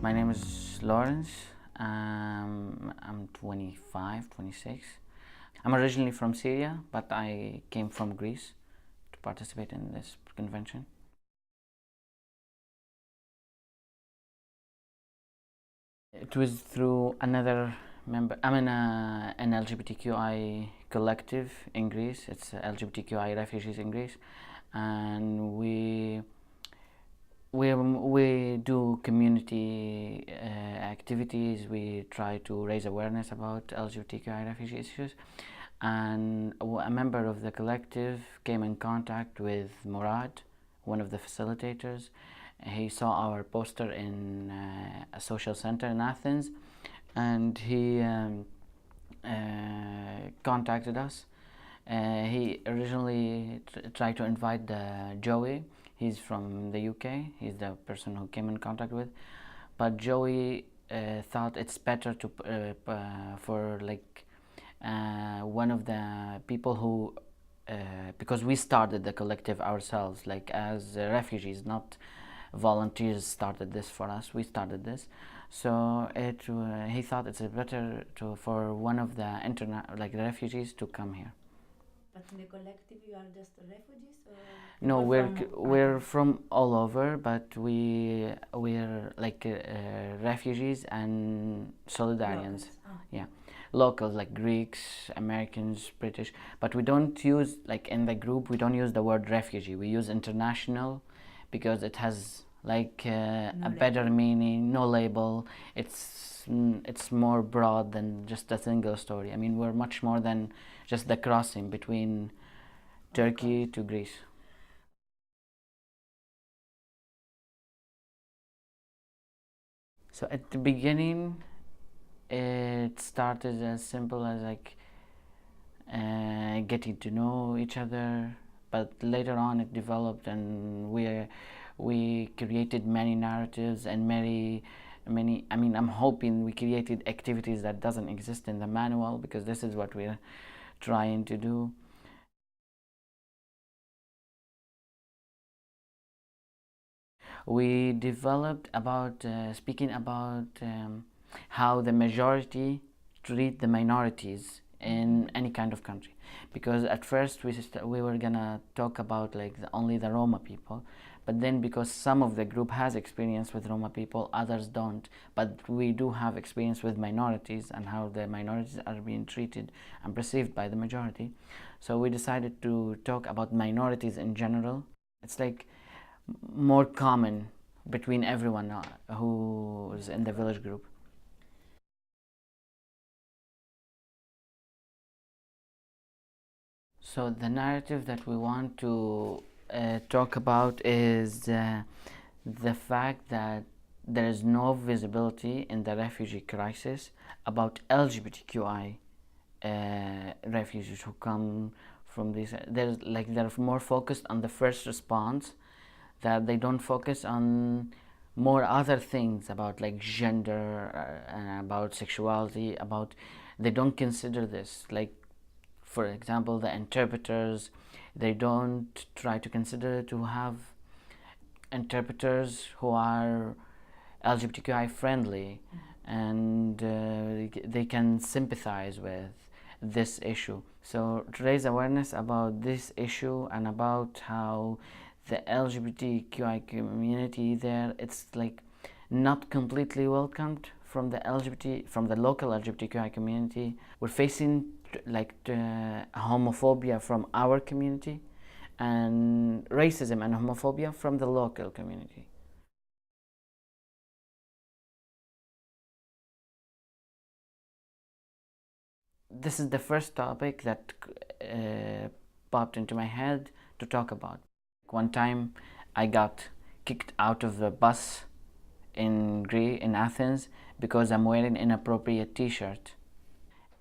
My name is Lawrence. I'm 25, 26. I'm originally from Syria, but I came from Greece to participate in this convention. It was through another member. I'm in an LGBTQI collective in Greece. It's LGBTQI refugees in Greece, and we do community activities. We try to raise awareness about LGBTQI refugee issues, and a member of the collective came in contact with Murad, one of the facilitators. He saw our poster in a social center in Athens, and he contacted us. He originally tried to invite Joey. He's from the UK. He's the person who came in contact with, but Joey thought it's better to for like one of the people who because we started the collective ourselves, like as refugees, not volunteers started this for us. We started this, so he thought it's better for one of the the refugees to come here. But in the collective, you are just refugees, or No, people we're from all over, but we're like refugees and Solidarians. locals? Ah. Yeah, locals like Greeks, Americans, British. But we don't use, like in the group, we don't use the word refugee. We use international because it has like No a better label. meaning. No label. It's more broad than just a single story. I mean, we're much more than just the crossing between Turkey to Greece. So at the beginning, it started as simple as like getting to know each other, but later on it developed, and we created many narratives and many. I mean, I'm hoping we created activities that doesn't exist in the manual, because this is what we're trying to do. We developed about speaking about how the majority treat the minorities in any kind of country, because at first we were gonna talk about like only the Roma people, but then because some of the group has experience with Roma people, others don't, but we do have experience with minorities and how the minorities are being treated and perceived by the majority. So we decided to talk about minorities in general. It's like more common between everyone who's in the village group. So the narrative that we want to talk about is the fact that there is no visibility in the refugee crisis about LGBTQI refugees who come from these. They're more focused on the first response, that they don't focus on more other things about like gender and about sexuality. About they don't consider this, like for example the interpreters. They don't try to consider to have interpreters who are LGBTQI friendly, and they can sympathize with this issue. So to raise awareness about this issue and about how the LGBTQI community there, it's like not completely welcomed from the local LGBTQI community. We're facing like homophobia from our community, and racism and homophobia from the local community. This is the first topic that popped into my head to talk about. One time I got kicked out of the bus in Athens because I'm wearing inappropriate t-shirt.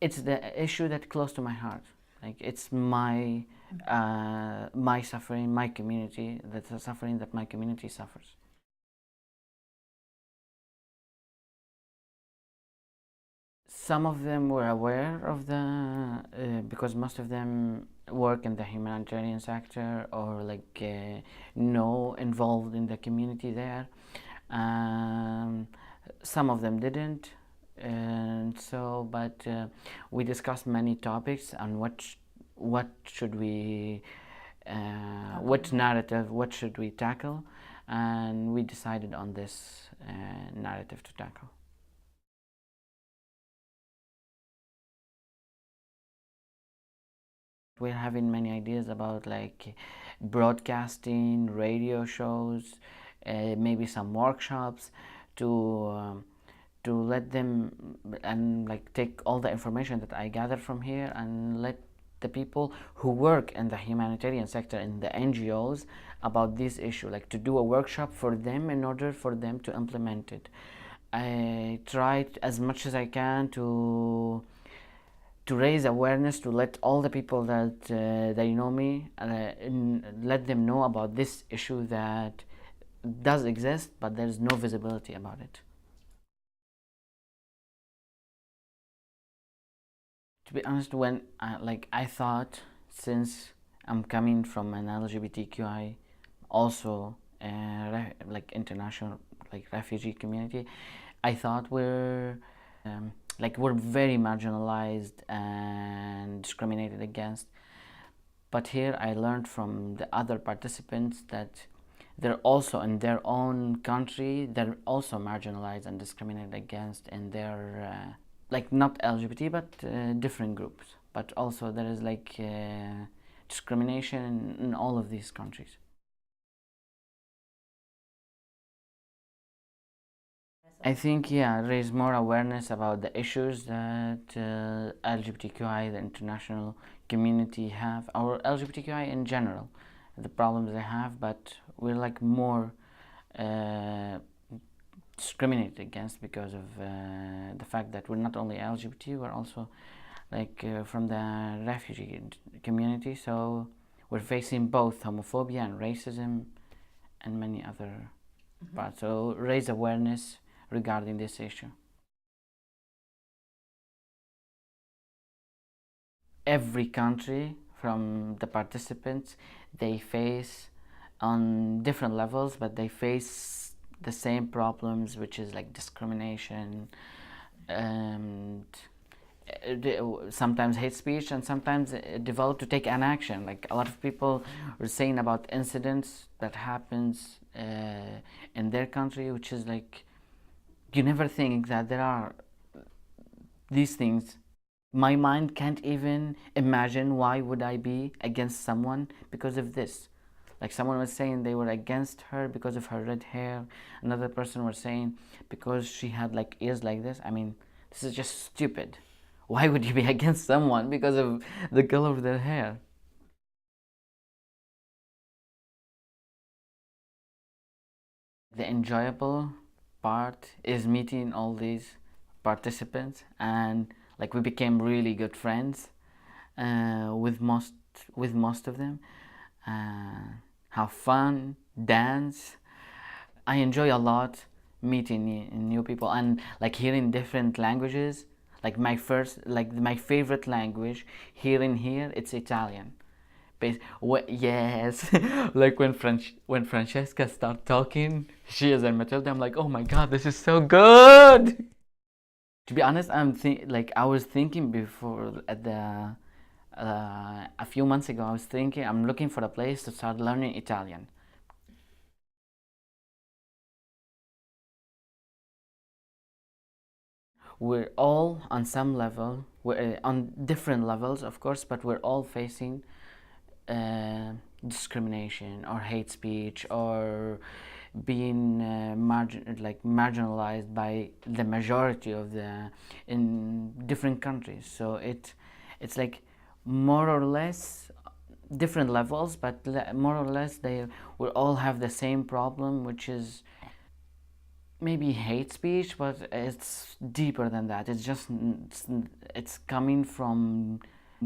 It's the issue that's close to my heart. Like it's my suffering, my community, that's the suffering that my community suffers. Some of them were aware of because most of them work in the humanitarian sector, or like know involved in the community there. Some of them didn't, and so but we discussed many topics on what should we what narrative, what should we tackle, and we decided on this narrative to tackle. We're having many ideas about like broadcasting, radio shows, maybe some workshops to let them and like take all the information that I gathered from here and let the people who work in the humanitarian sector in the NGOs about this issue, like to do a workshop for them in order for them to implement it. I tried as much as I can to raise awareness, to let all the people that they know me, let them know about this issue that does exist, but there's no visibility about it. To be honest, when I thought, since I'm coming from an LGBTQI, also like international like refugee community, I thought we're very marginalized and discriminated against. But here I learned from the other participants that they're also in their own country, they're also marginalized and discriminated against in their like not LGBT but different groups. But also there is like discrimination in all of these countries. I think, yeah, raise more awareness about the issues that LGBTQI, the international community have, or LGBTQI in general, the problems they have, but we're like more uh, discriminated against because of the fact that we're not only LGBT, we're also like from the refugee community, so we're facing both homophobia and racism and many other parts. So raise awareness regarding this issue. Every country from the participants, they face on different levels, but they face the same problems, which is like discrimination and sometimes hate speech, and sometimes it developed to take an action. Like a lot of people were saying about incidents that happens in their country, which is like you never think that there are these things. My mind can't even imagine why would I be against someone because of this. Like someone was saying they were against her because of her red hair. Another person was saying because she had like ears like this. I mean, this is just stupid. Why would you be against someone because of the color of their hair? The enjoyable part is meeting all these participants, and like we became really good friends with most of them. Have fun, dance. I enjoy a lot meeting new people and like hearing different languages. Like my favorite language here in here, it's Italian. Yes, like when Francesca start talking, she is in Matilda. I'm like, oh my god, this is so good. To be honest, I was thinking before at the a few months ago. I was thinking I'm looking for a place to start learning Italian. We're all on some level, we're on different levels, of course, but we're all facing uh, discrimination or hate speech or being marginalized by the majority of the in different countries. So it's like more or less different levels, but more or less they will all have the same problem, which is maybe hate speech, but it's deeper than that. It's coming from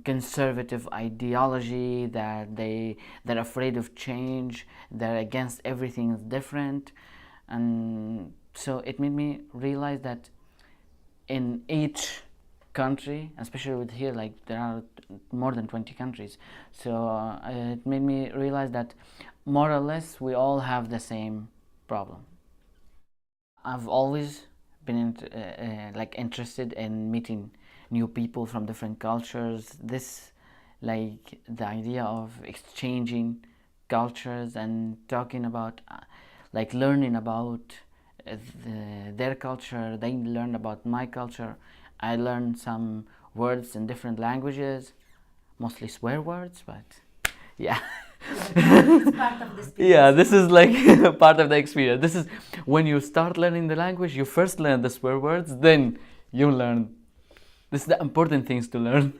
conservative ideology that they're afraid of change, they're against everything different, and so it made me realize that in each country, especially with here, like there are more than 20 countries, so it made me realize that more or less we all have the same problem. I've always been like interested in meeting new people from different cultures. This, like the idea of exchanging cultures and talking about like learning about their culture, they learn about my culture. I learned some words in different languages, mostly swear words, but yeah. It's part of the experience. Yeah, this is like part of the experience. This is when you start learning the language, you first learn the swear words, then you learn. This is the important things to learn.